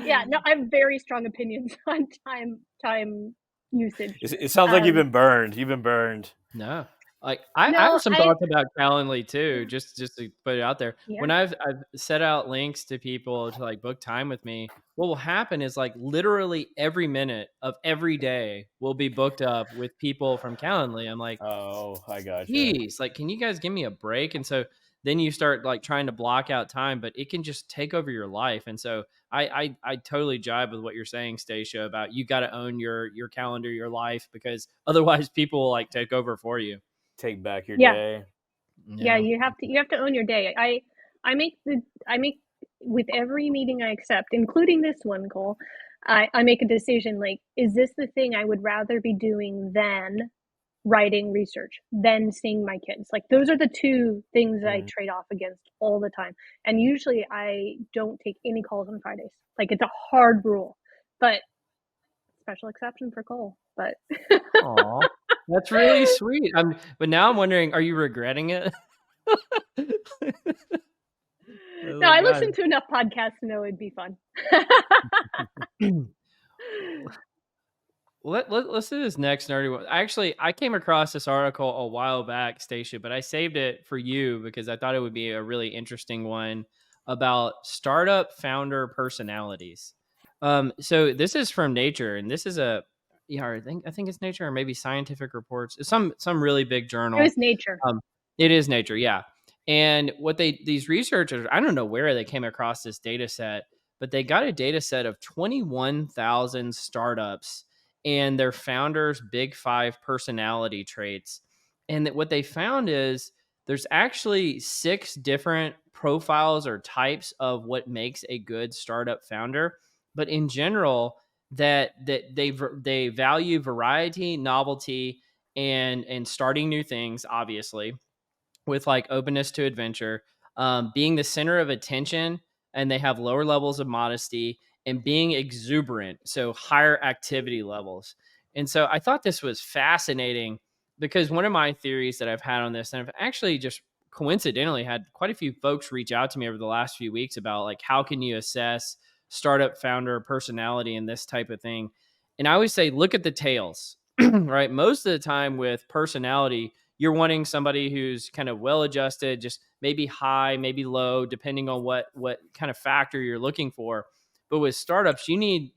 Yeah, no, I have very strong opinions on time usage. It sounds like you've been burned. You've been burned. No. Like I No, have some thoughts about Calendly too, just to put it out there. Yeah. When I've set out links to people to like book time with me, what will happen is like literally every minute of every day will be booked up with people from Calendly. I'm like, Oh, I got you. geez, like, can you guys give me a break? And so then you start like trying to block out time, but it can just take over your life. And so I totally jive with what you're saying, Stacia, about you got to own your calendar, your life, because otherwise people will like take over for you. Take back your Yeah. day. Yeah, you have to own your day. I make with every meeting I accept, including this one, Cole, I make a decision like, is this the thing I would rather be doing than writing research, than seeing my kids? Like, those are the two things I trade off against all the time. And usually I don't take any calls on Fridays. Like, it's a hard rule, but special exception for Cole. But Aw, that's really sweet. But now I'm wondering, are you regretting it? No, I listen to enough podcasts to know it'd be fun. Let's do this next nerdy one. Actually, I came across this article a while back, Stacia, but I saved it for you because I thought it would be a really interesting one about startup founder personalities. So this is from Nature, and this is I think it's Nature, or maybe Scientific Reports. It's some really big journal. It was Nature. It is Nature, yeah. And what these researchers, I don't know where they came across this data set, but they got a data set of 21,000 startups and their founders' big 5 personality traits. And what they found is there's actually 6 different profiles or types of what makes a good startup founder. But in general, that they value variety, novelty, and starting new things, obviously, with like openness to adventure, being the center of attention, and they have lower levels of modesty, and being exuberant, so higher activity levels. And so I thought this was fascinating because one of my theories that I've had on this, and I've actually just coincidentally had quite a few folks reach out to me over the last few weeks about like, how can you assess startup founder personality and this type of thing? And I always say, look at the tails, right? Most of the time with personality, you're wanting somebody who's kind of well adjusted, just maybe high, maybe low, depending on what kind of factor you're llooking for. But with startups, you need,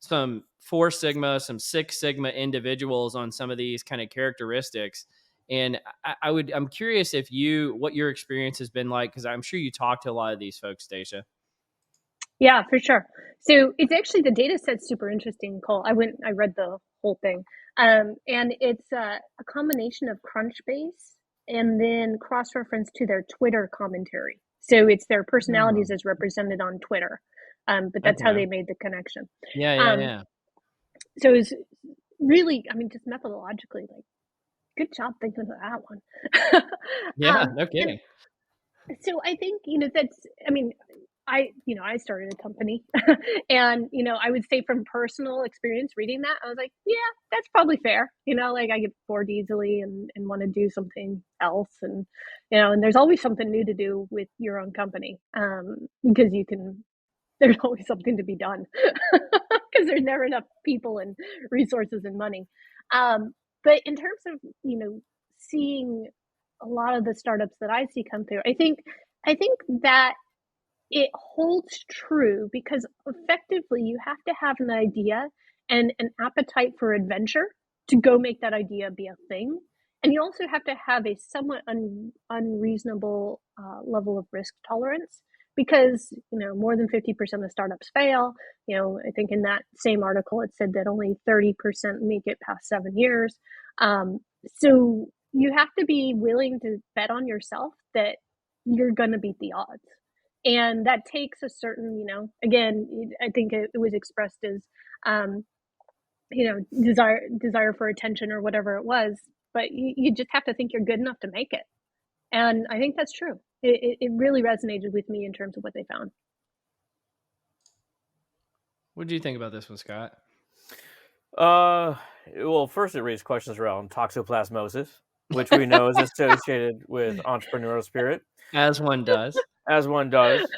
some 4 Sigma, some 6 Sigma individuals on some of these kind of characteristics. And I'm curious what your experience has been like, because I'm sure you talk to a lot of these folks, Stacia. Yeah, for sure. So it's actually, the data set's super interesting, Cole. I read the whole thing. And it's a combination of Crunchbase and then cross-reference to their Twitter commentary. So it's their personalities as represented on Twitter. But that's how they made the connection. Yeah. So it's really, I mean, just methodologically, like, good job thinking of that one. Yeah, no kidding. So I think, that's, I mean, I started a company and, I would say from personal experience reading that, I was like, yeah, that's probably fair. Like I get bored easily and want to do something else. And there's always something new to do with your own company. Because there's always something to be done because there's never enough people and resources and money. But in terms of, seeing a lot of the startups that I see come through, I think that it holds true because effectively you have to have an idea and an appetite for adventure to go make that idea be a thing. And you also have to have a somewhat unreasonable level of risk tolerance because, more than 50% of startups fail. I think in that same article, it said that only 30% make it past 7 years. So you have to be willing to bet on yourself that you're going to beat the odds. And that takes a certain, again, I think it was expressed as, desire for attention or whatever it was, but you just have to think you're good enough to make it. And I think that's true. It really resonated with me in terms of what they found. What do you think about this one, Scott? Well, first it raised questions around toxoplasmosis, which we know is associated with entrepreneurial spirit. As one does. As one does.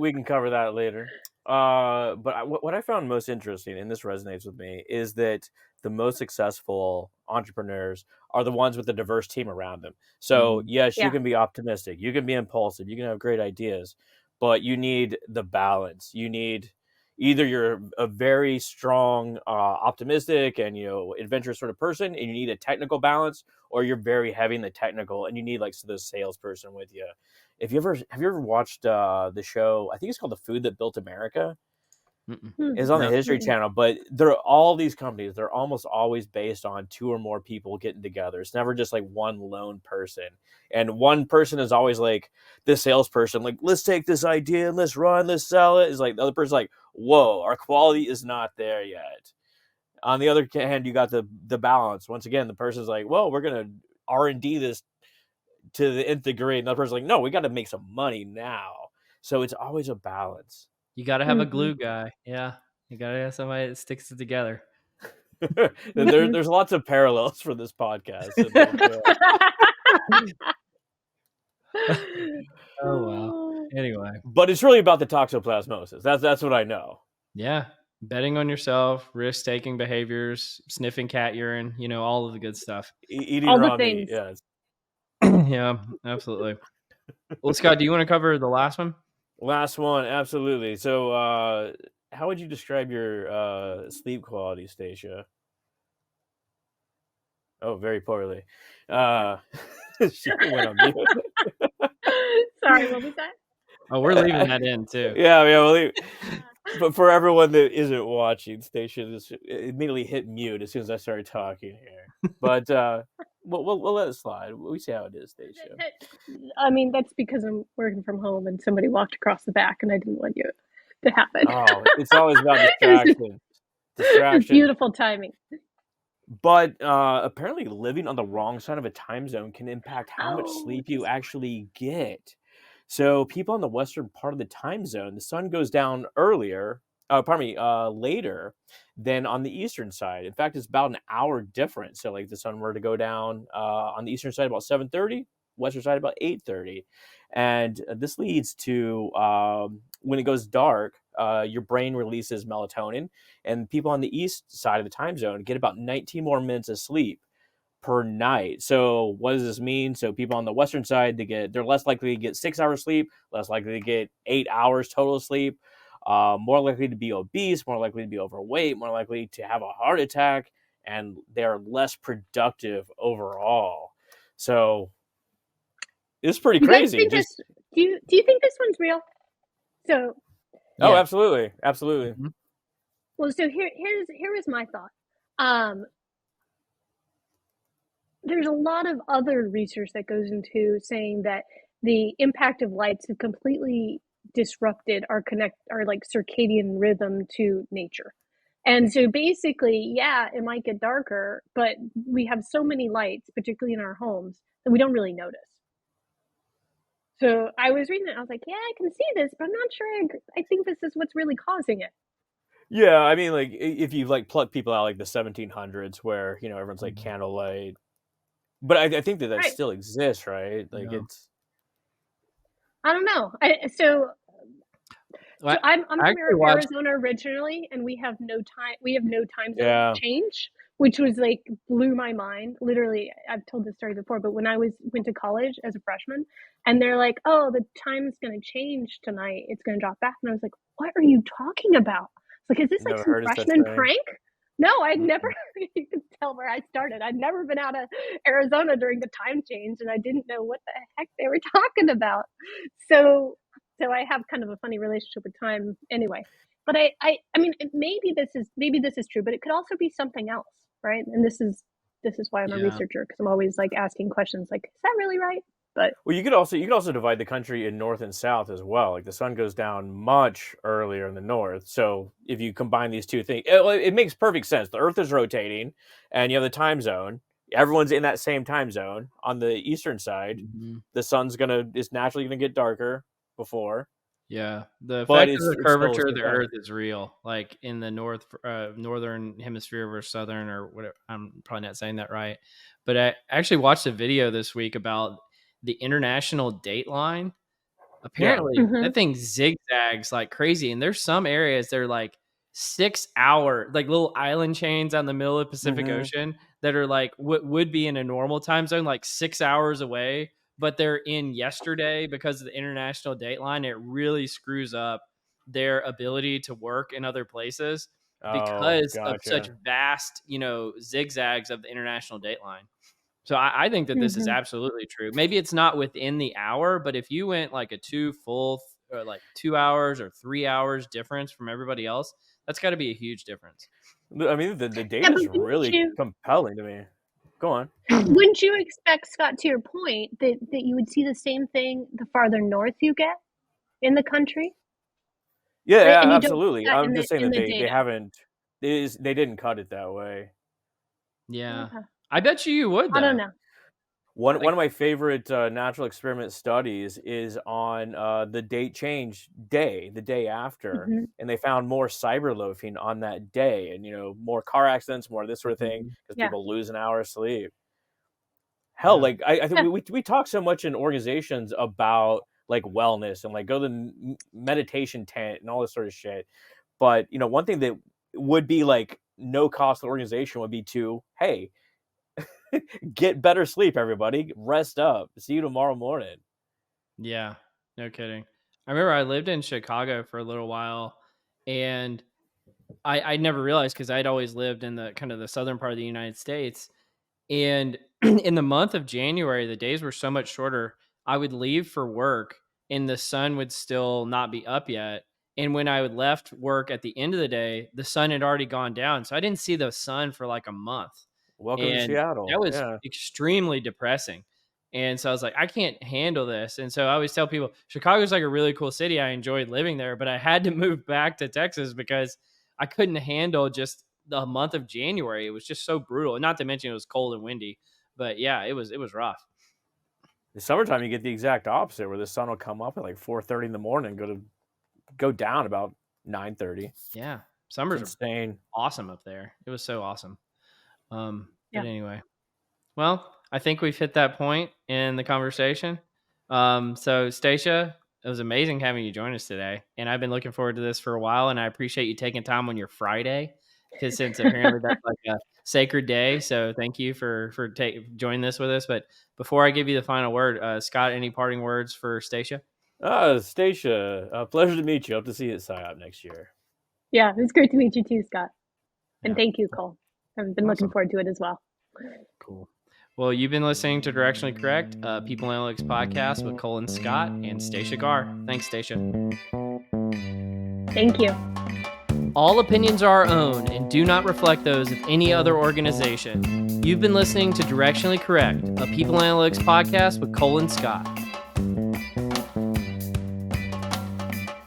We can cover that later. But what I found most interesting, and this resonates with me, is that the most successful entrepreneurs are the ones with a diverse team around them. So yes, you can be optimistic, you can be impulsive, you can have great ideas, but you need the balance. You need either you're a very strong, optimistic and adventurous sort of person, and you need a technical balance, or you're very heavy in the technical and you need like the salesperson with you. Have you ever watched the show? I think it's called The Food That Built America. It's on the History Channel, but all these companies, they're almost always based on two or more people getting together. It's never just like one lone person. And one person is always like this salesperson, like, let's take this idea and let's run, let's sell it. It's like the other person's like, whoa, our quality is not there yet. On the other hand, you got the balance. Once again, the person's like, well, we're going to R&D this to the nth degree. And the other person's like, no, we got to make some money now. So it's always a balance. You got to have a glue guy. Yeah. You got to have somebody that sticks it together. There's lots of parallels for this podcast. Oh, wow. Anyway. But it's really about the toxoplasmosis. That's what I know. Yeah. Betting on yourself, risk-taking behaviors, sniffing cat urine, all of the good stuff. Eating all raw the meat. things. Yes. Yeah, absolutely. Well, Scott, do you want to cover the last one? Last one, absolutely. So, how would you describe your sleep quality, Stacia? Oh, very poorly. She went on mute. Sorry, what was that? Oh, we're leaving that in too. Yeah, we'll leave. But for everyone that isn't watching, Stacia just immediately hit mute as soon as I started talking here. But we'll let it slide. We see how it is, Stacia. I mean, that's because I'm working from home and somebody walked across the back and I didn't want you to happen. Oh, it's always about distraction. It's beautiful timing. But apparently living on the wrong side of a time zone can impact how much sleep you actually get. So people on the western part of the time zone, the sun goes down later than on the eastern side. In fact, it's about an hour difference. So like the sun were to go down on the eastern side about 7:30, western side about 8:30. And this leads to when it goes dark, your brain releases melatonin, and people on the east side of the time zone get about 19 more minutes of sleep per night. So what does this mean? So people on the western side, they're less likely to get 6 hours sleep, less likely to get 8 hours total sleep, more likely to be obese, more likely to be overweight, more likely to have a heart attack, and they're less productive overall. So it's pretty crazy. Do you think this one's real? So oh, absolutely. Mm-hmm. Well, so here is my thought. There's a lot of other research that goes into saying that the impact of lights have completely disrupted our like circadian rhythm to nature. And so basically, yeah, it might get darker, but we have so many lights, particularly in our homes, that we don't really notice. So I was reading it. I was like, yeah, I can see this, but I'm not sure I think this is what's really causing it. Yeah, I mean, like if you like pluck people out like the 1700s, where everyone's like candlelight, but I think that Right. still exists, right? Like Yeah. it's. I don't know. So Well, I'm I from actually watched. Arizona originally, and we have no time zone Yeah. change, which was like blew my mind. Literally, I've told this story before, but when I went to college as a freshman, and they're like, "Oh, the time's going to change tonight. It's going to drop back," and I was like, "What are you talking about?" It's like, "Is this like Never some heard of such freshman thing. prank?" No, I'd never. Mm-mm. You can tell where I started. I'd never been out of Arizona during the time change, and I didn't know what the heck they were talking about. So I have kind of a funny relationship with time anyway. But I mean, maybe this is true, but it could also be something else, right? And this is why I'm a Yeah. researcher, because I'm always like asking questions like, is that really right? But Well, you could also divide the country in north and south as well. Like the sun goes down much earlier in the north, so if you combine these two things, it makes perfect sense. The Earth is rotating, and you have the time zone. Everyone's in that same time zone. On the eastern side, Mhm. the sun's is naturally gonna get darker before, Yeah, the but effect of the it's still the curvature of same the time. Earth is real. Like in the northern hemisphere versus southern, or whatever. I'm probably not saying that right, but I actually watched a video this week about the international dateline. Yeah. Apparently, mhm, that thing zigzags like crazy, and there's some areas that are like 6 hour, like little island chains out in the middle of the Pacific Hmm. Ocean that are like what would be in a normal time zone, like 6 hours away, but they're in yesterday because of the international dateline. It really screws up their ability to work in other places Oh, because of such gotcha. vast, zigzags of the international dateline. So I think that this is mhm. absolutely true. Maybe it's not within the hour, but if you went like a two full or like 2 hours or 3 hours difference from everybody else, that's got to be a huge difference. I mean, the Yeah, data but is really compelling to me. Go on. wouldn't you expect, Scott, to your point, that you would see the same thing the farther north you get in the country, Yeah, right? And yeah, you don't see absolutely. that I'm just saying in that the they data. haven't. They didn't cut it that way. Yeah. Okay. I bet you would I don't though. know. One Like, of my favorite natural experiment studies is on the date change day, the day after, Mhm. and they found more cyber loafing on that day, and more car accidents, more of this sort of thing, mhm, because Yeah. people lose an hour of sleep. Hell, yeah. like I think Yeah. we talk so much in organizations about like wellness and like go to the meditation tent and all this sort of shit. But one thing that would be like no cost to the organization would be to, hey, get better sleep, everybody. Rest up. See you tomorrow morning. Yeah. No kidding. I remember I lived in Chicago for a little while, and I never realized because I'd always lived in the kind of the southern part of the United States. And in the month of January, the days were so much shorter. I would leave for work and the sun would still not be up yet. And when I would left work at the end of the day, the sun had already gone down. So I didn't see the sun for like a month. Welcome to And that Seattle. was Yeah. extremely depressing. And so I was like, I can't handle this. And so I always tell people Chicago's like a really cool city. I enjoyed living there, but I had to move back to Texas because I couldn't handle just the month of January. It was just so brutal. And not to mention it was cold and windy. But yeah, it was rough. The summertime, you get the exact opposite, where the sun will come up at like 4:30 in the morning, go down about 9:30. Yeah. It's Summers are insane. awesome up there. It was so awesome. But Yeah. anyway. Well, I think we've hit that point in the conversation. So Stacia, it was amazing having you join us today. And I've been looking forward to this for a while. And I appreciate you taking time on your Friday, because since apparently that's like a sacred day. So thank you for joining this with us. But before I give you the final word, Scott, any parting words for Stacia? Stacia, pleasure to meet you. Hope to see you at PsyOp next year. Yeah. It was great to meet you too, Scott. And Yeah. thank you, Cole. I've been looking Awesome. forward to it as well. Cool. Well, you've been listening to Directionally Correct, People Analytics podcast with Cole and Scott and Stacia Garr. Thanks, Stacia. Thank you. All opinions are our own and do not reflect those of any other organization. You've been listening to Directionally Correct, a People Analytics podcast with Cole and Scott.